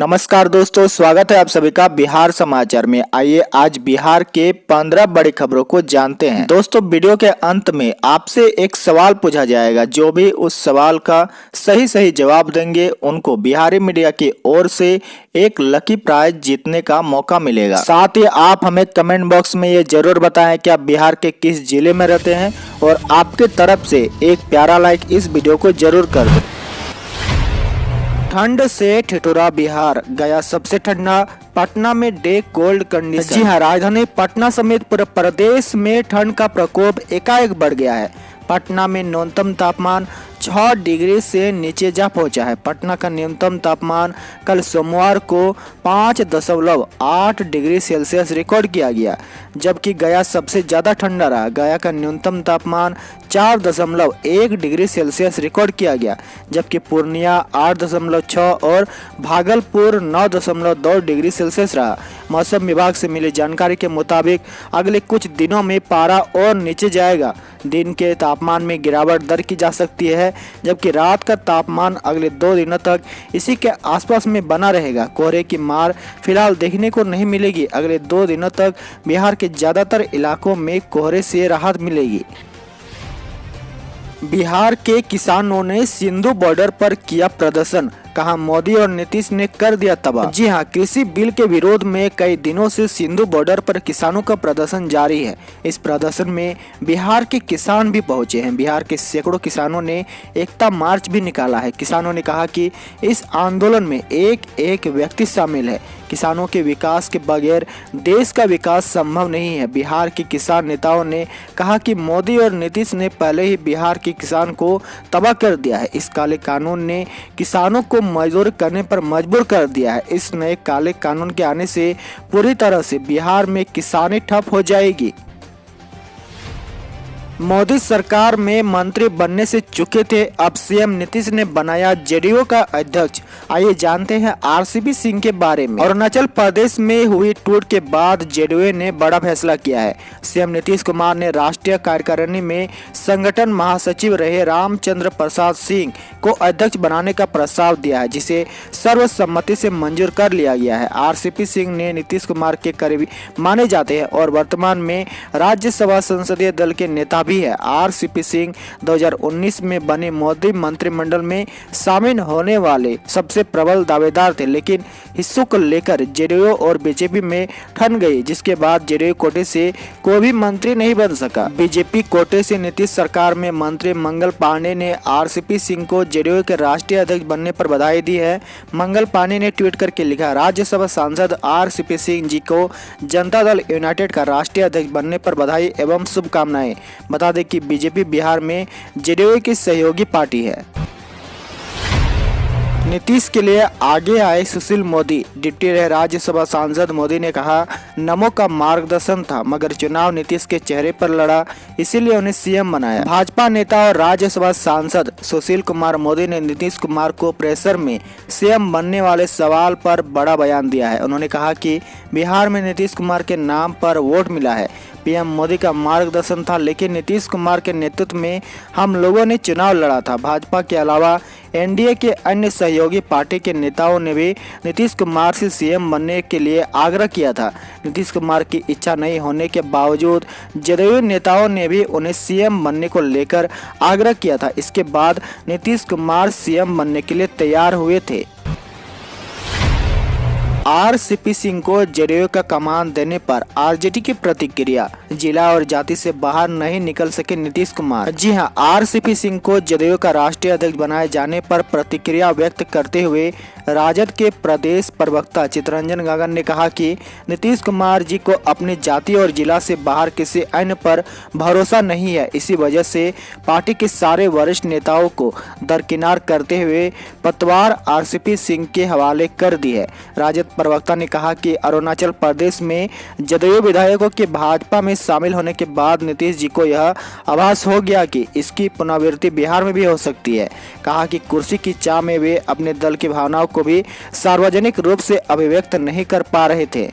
नमस्कार दोस्तों, स्वागत है आप सभी का बिहार समाचार में। आइए आज बिहार के 15 बड़ी खबरों को जानते हैं। दोस्तों, वीडियो के अंत में आपसे एक सवाल पूछा जाएगा। जो भी उस सवाल का सही जवाब देंगे उनको बिहारी मीडिया की ओर से एक लकी प्राइज जीतने का मौका मिलेगा। साथ ही आप हमें कमेंट बॉक्स में ये जरूर बताएं कि आप बिहार के किस जिले में रहते हैं और आपके तरफ से एक प्यारा लाइक इस वीडियो को जरूर कर दें। ठंड से ठिठुरा बिहार, गया सबसे ठंडा, पटना में डे कोल्ड कंडीशन। जी हाँ, राजधानी पटना समेत पूरे प्रदेश में ठंड का प्रकोप एकाएक बढ़ गया है। पटना में न्यूनतम तापमान 6 डिग्री से नीचे जा पहुंचा है। पटना का न्यूनतम तापमान कल सोमवार को 5.8 डिग्री सेल्सियस रिकॉर्ड किया गया, जबकि गया सबसे ज़्यादा ठंडा रहा। गया का न्यूनतम तापमान 4.1 डिग्री सेल्सियस रिकॉर्ड किया गया, जबकि पूर्णिया 8.6 और भागलपुर 9.2 डिग्री सेल्सियस रहा। मौसम विभाग से मिली जानकारी के मुताबिक अगले कुछ दिनों में पारा और नीचे जाएगा। दिन के तापमान में गिरावट दर्ज की जा सकती है, जबकि रात का तापमान अगले 2 दिनों तक इसी के आसपास में बना रहेगा। कोहरे की मार फिलहाल देखने को नहीं मिलेगी। अगले 2 दिनों तक बिहार के ज़्यादातर इलाकों में कोहरे से राहत मिलेगी। बिहार के किसानों ने सिंधु बॉर्डर पर किया प्रदर्शन, कहा मोदी और नीतीश ने कर दिया तबाह। जी हाँ, कृषि बिल के विरोध में कई दिनों से सिंधु बॉर्डर पर किसानों का प्रदर्शन जारी है। इस प्रदर्शन में बिहार के किसान भी पहुंचे हैं। बिहार के सैकड़ों किसानों ने एकता मार्च भी निकाला है। किसानों ने कहा कि इस आंदोलन में एक एक व्यक्ति शामिल है। किसानों के विकास के बगैर देश का विकास संभव नहीं है। बिहार के किसान नेताओं ने कहा कि मोदी और नीतीश ने पहले ही बिहार के किसान को तबाह कर दिया है। इस काले कानून ने किसानों को मजदूरी करने पर मजबूर कर दिया है। इस नए काले कानून के आने से पूरी तरह से बिहार में किसानी ठप हो जाएगी। मोदी सरकार में मंत्री बनने से चुके थे, अब सीएम नीतीश ने बनाया जेडीयू का अध्यक्ष। आइए जानते हैं आरसीपी सिंह के बारे में। अरुणाचल प्रदेश में हुई टूट के बाद जेडीयू ने बड़ा फैसला किया है। सीएम नीतीश कुमार ने राष्ट्रीय कार्यकारिणी में संगठन महासचिव रहे रामचंद्र प्रसाद सिंह को अध्यक्ष बनाने का प्रस्ताव दिया है, जिसे सर्वसम्मति से मंजूर कर लिया गया है। आरसीपी सिंह ने नीतीश कुमार के करीबी माने जाते हैं और वर्तमान में राज्यसभा संसदीय दल के नेता भी है। आरसीपी सिंह 2019 में बने मोदी मंत्रिमंडल में शामिल होने वाले सबसे प्रबल दावेदार थे, लेकिन हिस्सों को लेकर जेडीयू और बीजेपी में ठन गई, जिसके बाद जेडीयू कोटे से कोई भी मंत्री नहीं बन सका। बीजेपी कोटे से नीतीश सरकार में मंत्री मंगल पांडे ने आरसीपी सिंह को जेडीयू के राष्ट्रीय अध्यक्ष बनने पर बधाई दी है। मंगल पांडे ने ट्वीट करके लिखा, राज्यसभा सांसद आरसीपी सिंह जी को जनता दल यूनाइटेड का राष्ट्रीय अध्यक्ष बनने पर बधाई एवं शुभकामनाएं। बता दें कि बीजेपी बिहार में जेडीयू की सहयोगी पार्टी है। नीतीश के लिए आगे आए सुशील मोदी, डिप्टी रहे राज्यसभा सांसद। मोदी ने कहा, नमो का मार्गदर्शन था मगर चुनाव नीतीश के चेहरे पर लड़ा, इसीलिए उन्हें सीएम बनाया। भाजपा नेता और राज्यसभा सांसद सुशील कुमार मोदी ने नीतीश कुमार को प्रेशर में सीएम बनने वाले सवाल पर बड़ा बयान दिया है। उन्होंने कहा कि बिहार में नीतीश कुमार के नाम पर वोट मिला है। पीएम मोदी का मार्गदर्शन था, लेकिन नीतीश कुमार के नेतृत्व में हम लोगों ने चुनाव लड़ा था। भाजपा के अलावा एनडीए के अन्य सहयोगी पार्टी के नेताओं ने भी नीतीश कुमार से सीएम बनने के लिए आग्रह किया था। नीतीश कुमार की इच्छा नहीं होने के बावजूद जेडीयू नेताओं ने भी उन्हें सीएम बनने को लेकर आग्रह किया था। इसके बाद नीतीश कुमार सीएम बनने के लिए तैयार हुए थे। आरसीपी सिंह को जेडीयू का कमान देने पर आरजेडी की प्रतिक्रिया, जिला और जाति से बाहर नहीं निकल सके नीतीश कुमार। जी हां, आरसीपी सिंह को जेडीयू का राष्ट्रीय अध्यक्ष बनाए जाने पर प्रतिक्रिया व्यक्त करते हुए राजद के प्रदेश प्रवक्ता चितरंजन गगन ने कहा कि नीतीश कुमार जी को अपनी जाति और जिला से बाहर किसी अन्य पर भरोसा नहीं है। इसी वजह से पार्टी के सारे वरिष्ठ नेताओं को दरकिनार करते हुए पतवार आरसीपी सिंह के हवाले कर दी है। राजद प्रवक्ता ने कहा कि अरुणाचल प्रदेश में जदयू विधायकों के भाजपा में शामिल होने के बाद नीतीश जी को यह आभास हो गया कि इसकी पुनरावृत्ति बिहार में भी हो सकती है। कहा कि कुर्सी की चाह में वे अपने दल की भावनाओं को भी सार्वजनिक रूप से अभिव्यक्त नहीं कर पा रहे थे।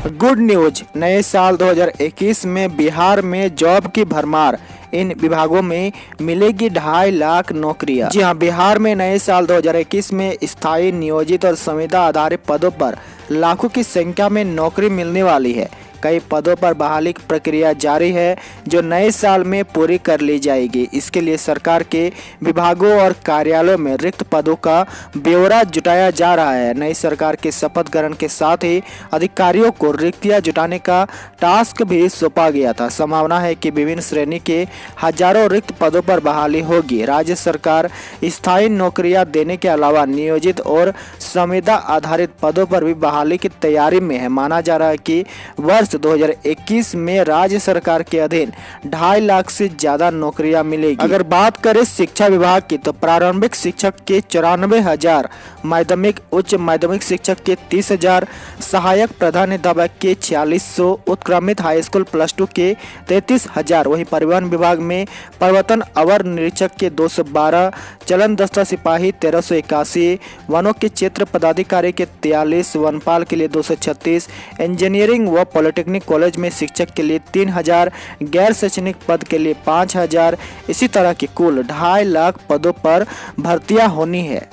गुड न्यूज, नए साल 2021 में बिहार में जॉब की भरमार। इन विभागों में मिलेगी 2.5 लाख नौकरियां। जी हाँ, बिहार में नए साल 2021 में स्थायी, नियोजित और संविदा आधारित पदों पर लाखों की संख्या में नौकरी मिलने वाली है। कई पदों पर बहाली की प्रक्रिया जारी है जो नए साल में पूरी कर ली जाएगी। इसके लिए सरकार के विभागों और कार्यालयों में रिक्त पदों का ब्यौरा जुटाया जा रहा है। नई सरकार के शपथ ग्रहण के साथ ही अधिकारियों को रिक्तियां जुटाने का टास्क भी सौंपा गया था। संभावना है कि विभिन्न श्रेणी के हजारों रिक्त पदों पर बहाली होगी। राज्य सरकार स्थायी नौकरियां देने के अलावा नियोजित और संविदा आधारित पदों पर भी बहाली की तैयारी में है। माना जा रहा है कि वर्ष 2021 में राज्य सरकार के अधीन 2.5 लाख से ज्यादा नौकरियां मिलेगी। अगर बात करें शिक्षा विभाग की तो प्रारंभिक शिक्षक के 94,000, माध्यमिक उच्च माध्यमिक शिक्षक के 30,000, सहायक प्रधानाध्यापक के 4600, उत्क्रमित हाई स्कूल +2 के 33,000। वहीं परिवहन विभाग में प्रवर्तन अवर निरीक्षक के 212, चलन दस्ता सिपाही 1381, वनों के क्षेत्र पदाधिकारी के 43, वनपाल के लिए 236, इंजीनियरिंग व पॉलिटेक्निक कॉलेज में शिक्षक के लिए 3,000, गैर शैक्षणिक पद के लिए 5,000। इसी तरह की कुल 2.5 लाख पदों पर भर्तियां होनी है।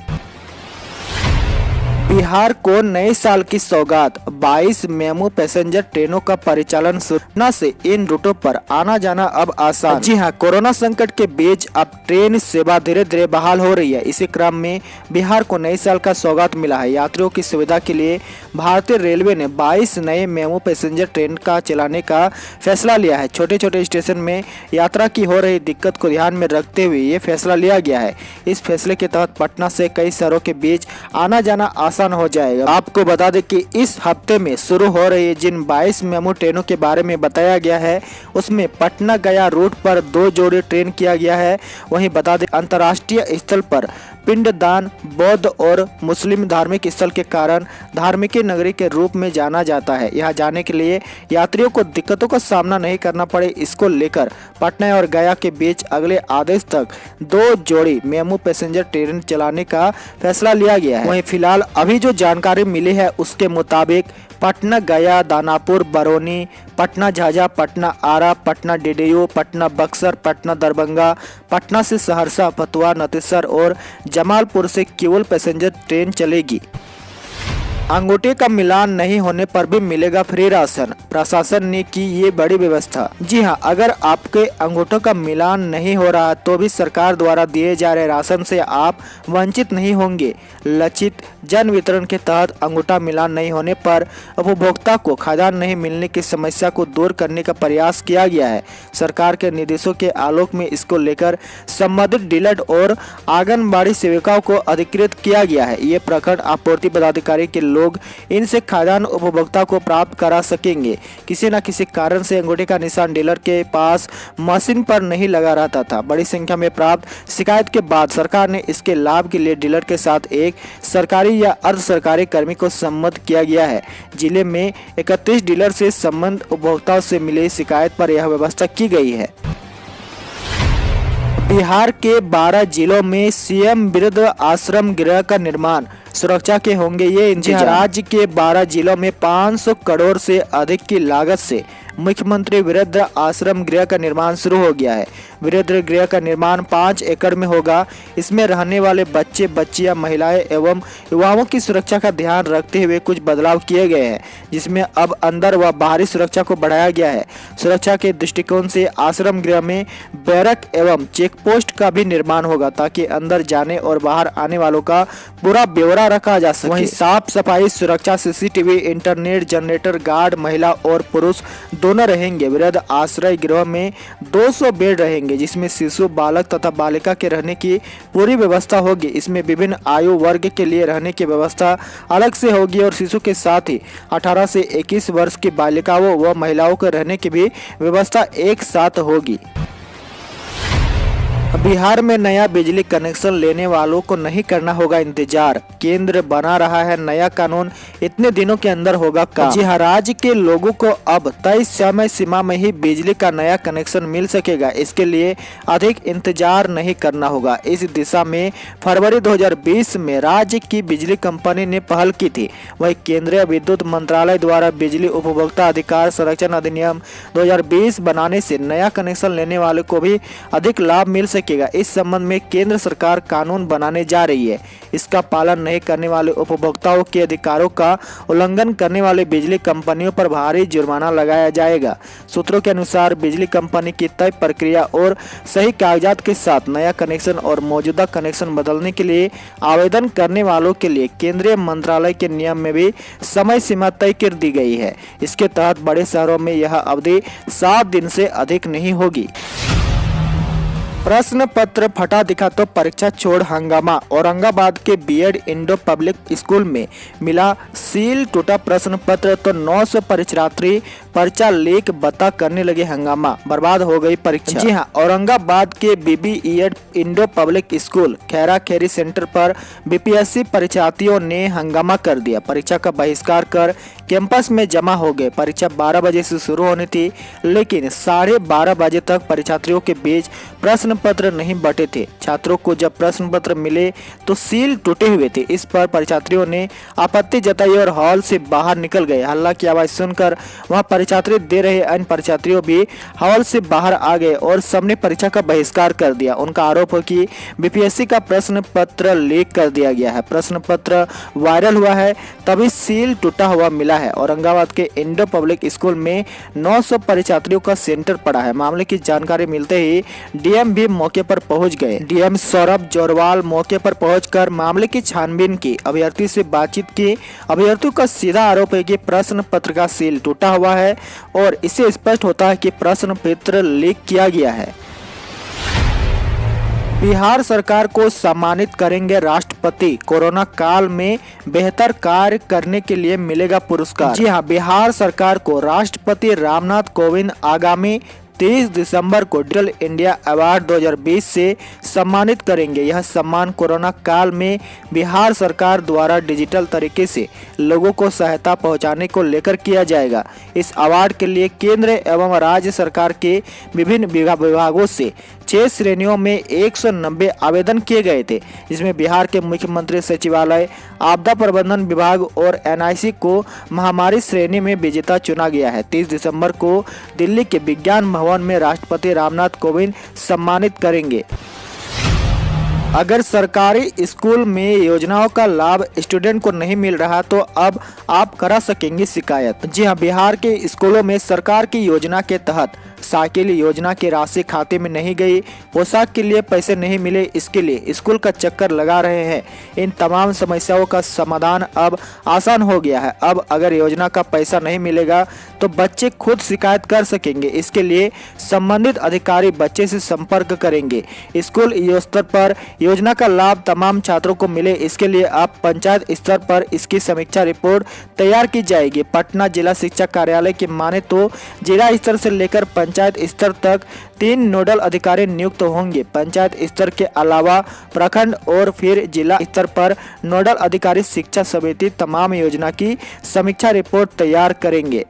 बिहार को नए साल की सौगात, 22 मेमू पैसेंजर ट्रेनों का परिचालन शुरू से इन रूटों पर आना जाना अब आसान। जी हां, कोरोना संकट के बीच अब ट्रेन सेवा धीरे धीरे बहाल हो रही है। इसी क्रम में बिहार को नए साल का सौगात मिला है। यात्रियों की सुविधा के लिए भारतीय रेलवे ने 22 नए मेमू पैसेंजर ट्रेन का चलाने का फैसला लिया है। छोटे छोटे स्टेशन में यात्रा की हो रही दिक्कत को ध्यान में रखते हुए ये फैसला लिया गया है। इस फैसले के तहत पटना से कई शहरों के बीच आना जाना आसान हो जाएगा। आपको बता दें कि इस हफ्ते में शुरू हो रही जिन 22 मेमू ट्रेनों के बारे में बताया गया है उसमें पटना गया रूट पर 2 जोड़ी ट्रेन किया गया है। वहीं बता दें अंतर्राष्ट्रीय स्थल पर पिंडदान बौद्ध और मुस्लिम धार्मिक स्थल के कारण धार्मिक नगरी के रूप में जाना जाता है। यहाँ जाने के लिए यात्रियों को दिक्कतों का सामना नहीं करना पड़े, इसको लेकर पटना और गया के बीच अगले आदेश तक 2 जोड़ी मेमू पैसेंजर ट्रेन चलाने का फैसला लिया गया है। वहीं फिलहाल अभी जो जानकारी मिली है उसके मुताबिक पटना गया, दानापुर, बरौनी, पटना झाझा, पटना आरा, पटना डीडीयू, पटना बक्सर, पटना दरभंगा, पटना से सहरसा, फतुहा, नतेसर और जमालपुर से केवल पैसेंजर ट्रेन चलेगी। अंगूठे का मिलान नहीं होने पर भी मिलेगा फ्री राशन, प्रशासन ने की ये बड़ी व्यवस्था। जी हां, अगर आपके अंगूठों का मिलान नहीं हो रहा तो भी सरकार द्वारा दिए जा रहे राशन से आप वंचित नहीं होंगे। लक्षित जन वितरण के तहत अंगूठा मिलान नहीं होने पर उपभोक्ता को खाद्यान्न नहीं मिलने की समस्या को दूर करने का प्रयास किया गया है। सरकार के निर्देशों के आलोक में इसको लेकर संबंधित डीलर और आंगनबाड़ी सेविकाओं को अधिकृत किया गया है। ये प्रखंड आपूर्ति पदाधिकारी के लोग इनसे खाद्यान्न उपभोक्ता को प्राप्त करा सकेंगे। किसी न किसी कारण से अंगूठे का निशान डीलर के पास मशीन पर नहीं लगा रहता था। बड़ी संख्या में प्राप्त शिकायत के बाद सरकार ने इसके लाभ के लिए डीलर के साथ एक सरकारी या अर्ध सरकारी कर्मी को सम्मत किया गया है। जिले में 31 डीलर से संबंध उपभोक्ताओं से मिली शिकायत पर यह व्यवस्था की गई है। बिहार के 12 जिलों में सीएम वृद्ध आश्रम गृह का निर्माण, सुरक्षा के होंगे ये इंतजाम। राज्य के 12 जिलों में 500 करोड़ से अधिक की लागत से मुख्यमंत्री वृद्ध आश्रम गृह का निर्माण शुरू हो गया है। वृद्ध गृह का निर्माण 5 एकड़ में होगा। इसमें रहने वाले बच्चे, बच्चियां, महिलाएं एवं युवाओं की सुरक्षा का ध्यान रखते हुए कुछ बदलाव किए गए हैं, जिसमें अब अंदर व बाहरी सुरक्षा को बढ़ाया गया है। सुरक्षा के दृष्टिकोण से आश्रम गृह में बैरक एवं चेक पोस्ट का भी निर्माण होगा ताकि अंदर जाने और बाहर आने वालों का पूरा ब्यौरा रखा जा सके। वहीं साफ सफाई, सुरक्षा, सीसीटीवी, इंटरनेट, जनरेटर, गार्ड महिला और पुरुष दोनों रहेंगे। वृद्ध आश्रय गृह में 200 बेड रहेंगे, जिसमें शिशु, बालक तथा बालिका के रहने की पूरी व्यवस्था होगी। इसमें विभिन्न आयु वर्ग के लिए रहने की व्यवस्था अलग से होगी और शिशु के साथ ही 18 से 21 वर्ष की बालिकाओं व महिलाओं के रहने की भी व्यवस्था एक साथ होगी। बिहार में नया बिजली कनेक्शन लेने वालों को नहीं करना होगा इंतजार, केंद्र बना रहा है नया कानून, इतने दिनों के अंदर होगा काम। जी हाँ, राज्य के लोगों को अब तय समय सीमा में ही बिजली का नया कनेक्शन मिल सकेगा। इसके लिए अधिक इंतजार नहीं करना होगा। इस दिशा में फरवरी 2020 में राज्य की बिजली कंपनी ने पहल की थी। वही केंद्रीय विद्युत मंत्रालय द्वारा बिजली उपभोक्ता अधिकार संरक्षण अधिनियम 2020 बनाने से नया कनेक्शन लेने वाले को भी अधिक लाभ मिल सकेगा। इस संबंध में केंद्र सरकार कानून बनाने जा रही है। इसका पालन नहीं करने वाले उपभोक्ताओं के अधिकारों का उल्लंघन करने वाले बिजली कंपनियों पर भारी जुर्माना लगाया जाएगा। सूत्रों के अनुसार बिजली कंपनी की तय प्रक्रिया और सही कागजात के साथ नया कनेक्शन और मौजूदा कनेक्शन बदलने के लिए आवेदन करने वालों के लिए केंद्रीय मंत्रालय के नियम में भी समय सीमा तय कर दी गई है। इसके तहत बड़े शहरों में यह अवधि 7 दिन से अधिक नहीं होगी। प्रश्न पत्र फटा दिखा तो परीक्षा छोड़ हंगामा। औरंगाबाद के बीएड इंडो पब्लिक स्कूल में मिला सील, टूटा प्रश्न पत्र तो 900 परीक्षार्थी पर्चा लीक बता करने लगे हंगामा, बर्बाद हो गई परीक्षा। जी हां, औरंगाबाद के बीबीएड इंडो पब्लिक स्कूल खैरा खेरी सेंटर पर बीपीएससी परीक्षार्थियों ने हंगामा कर दिया। परीक्षा का बहिष्कार कर कैंपस में जमा हो गए। परीक्षा 12 बजे से शुरू होनी थी, लेकिन 12:30 बजे तक परीक्षार्थियों के बीच प्रश्न पत्र नहीं बटे थे। छात्रों को जब प्रश्न पत्र मिले तो सील टूटे हुए थे। इस पर परीक्षार्थियों ने आपत्ति जताई और हॉल से बाहर निकल गए। हल्ला की आवाज सुनकर वहां परीक्षार्थी दे रहे अन्य परीक्षार्थियों भी हॉल से बाहर आ गए और सबने परीक्षा का बहिष्कार कर दिया। उनका आरोप है कि बीपीएससी का प्रश्न पत्र लीक कर दिया गया है। प्रश्न पत्र वायरल हुआ है, तभी सील टूटा हुआ मिला है। औरंगाबाद के इंडो पब्लिक स्कूल में 900 परीक्षार्थियों का सेंटर पड़ा है। मामले की जानकारी मिलते ही डीएम भी मौके पर पहुंच गए। डीएम सौरभ जोरवाल मौके पर पहुंचकर मामले की छानबीन की, अभ्यर्थी से बातचीत की। अभ्यर्थियों का सीधा आरोप है कि प्रश्न पत्र का सील टूटा हुआ है और इससे स्पष्ट होता है कि प्रश्न पत्र लीक किया गया है। बिहार सरकार को सम्मानित करेंगे राष्ट्रपति, कोरोना काल में बेहतर कार्य करने के लिए मिलेगा पुरस्कार। जी हां, बिहार सरकार को राष्ट्रपति रामनाथ कोविंद आगामी 30 दिसंबर को डिजिटल इंडिया अवार्ड 2020 से सम्मानित करेंगे। यह सम्मान कोरोना काल में बिहार सरकार द्वारा डिजिटल तरीके से लोगों को सहायता पहुंचाने को लेकर किया जाएगा। इस अवार्ड के लिए केंद्र एवं राज्य सरकार के विभिन्न विभागों से 6 श्रेणियों में 190 आवेदन किए गए थे, जिसमें बिहार के मुख्यमंत्री सचिवालय, आपदा प्रबंधन विभाग और एनआईसी को महामारी श्रेणी में विजेता चुना गया है। 30 दिसंबर को दिल्ली के विज्ञान भवन में राष्ट्रपति रामनाथ कोविंद सम्मानित करेंगे। अगर सरकारी स्कूल में योजनाओं का लाभ स्टूडेंट को नहीं मिल रहा तो अब आप करा सकेंगे शिकायत। जी हां, बिहार के स्कूलों में सरकार की योजना के तहत साइकिल योजना की राशि खाते में नहीं गई, पोशाक के लिए पैसे नहीं मिले, इसके लिए स्कूल का चक्कर लगा रहे हैं। इन तमाम समस्याओं का समाधान अब आसान हो गया है। अब अगर योजना का पैसा नहीं मिलेगा तो बच्चे खुद शिकायत कर सकेंगे। इसके लिए संबंधित अधिकारी बच्चे से संपर्क करेंगे। स्कूल स्तर पर योजना का लाभ तमाम छात्रों को मिले, इसके लिए अब पंचायत स्तर पर इसकी समीक्षा रिपोर्ट तैयार की जाएगी। पटना जिला शिक्षा कार्यालय की माने तो जिला स्तर से लेकर पंचायत स्तर तक 3 नोडल अधिकारी नियुक्त होंगे। पंचायत स्तर के अलावा प्रखंड और फिर जिला स्तर पर नोडल अधिकारी शिक्षा समिति तमाम योजना की समीक्षा रिपोर्ट तैयार करेंगे।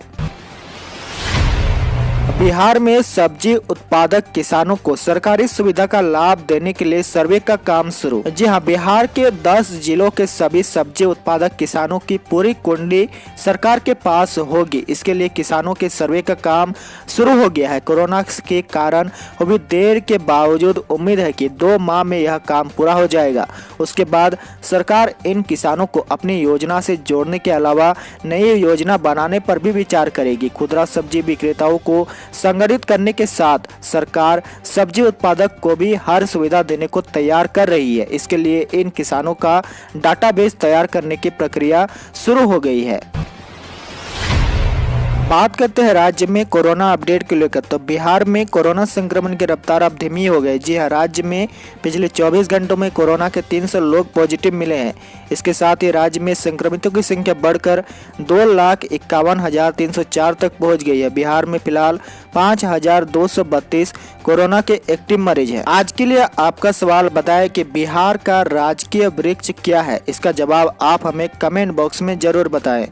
बिहार में सब्जी उत्पादक किसानों को सरकारी सुविधा का लाभ देने के लिए सर्वे का काम शुरू। जी हां, बिहार के 10 जिलों के सभी सब्जी उत्पादक किसानों की पूरी कुंडली सरकार के पास होगी। इसके लिए किसानों के सर्वे का काम शुरू हो गया है। कोरोना के कारण हुई देर के बावजूद उम्मीद है कि 2 माह में यह काम पूरा हो जाएगा। उसके बाद सरकार इन किसानों को अपनी योजना से जोड़ने के अलावा नई योजना बनाने पर भी विचार करेगी। खुदरा सब्जी विक्रेताओं को संगठित करने के साथ सरकार सब्जी उत्पादक को भी हर सुविधा देने को तैयार कर रही है। इसके लिए इन किसानों का डाटाबेस तैयार करने की प्रक्रिया शुरू हो गई है। बात करते हैं राज्य में कोरोना अपडेट को लेकर। तो बिहार में कोरोना संक्रमण की रफ्तार अब धीमी हो गई। जी हां, राज्य में पिछले 24 घंटों में कोरोना के 300 लोग पॉजिटिव मिले हैं। इसके साथ ही राज्य में संक्रमितों की संख्या बढ़कर 2,51,304 तक पहुंच गई है। बिहार में फिलहाल 5,232 कोरोना के एक्टिव मरीज हैं। आज के लिए आपका सवाल बताएं कि बिहार का राजकीय वृक्ष क्या है। इसका जवाब आप हमें कमेंट बॉक्स में जरूर बताएं।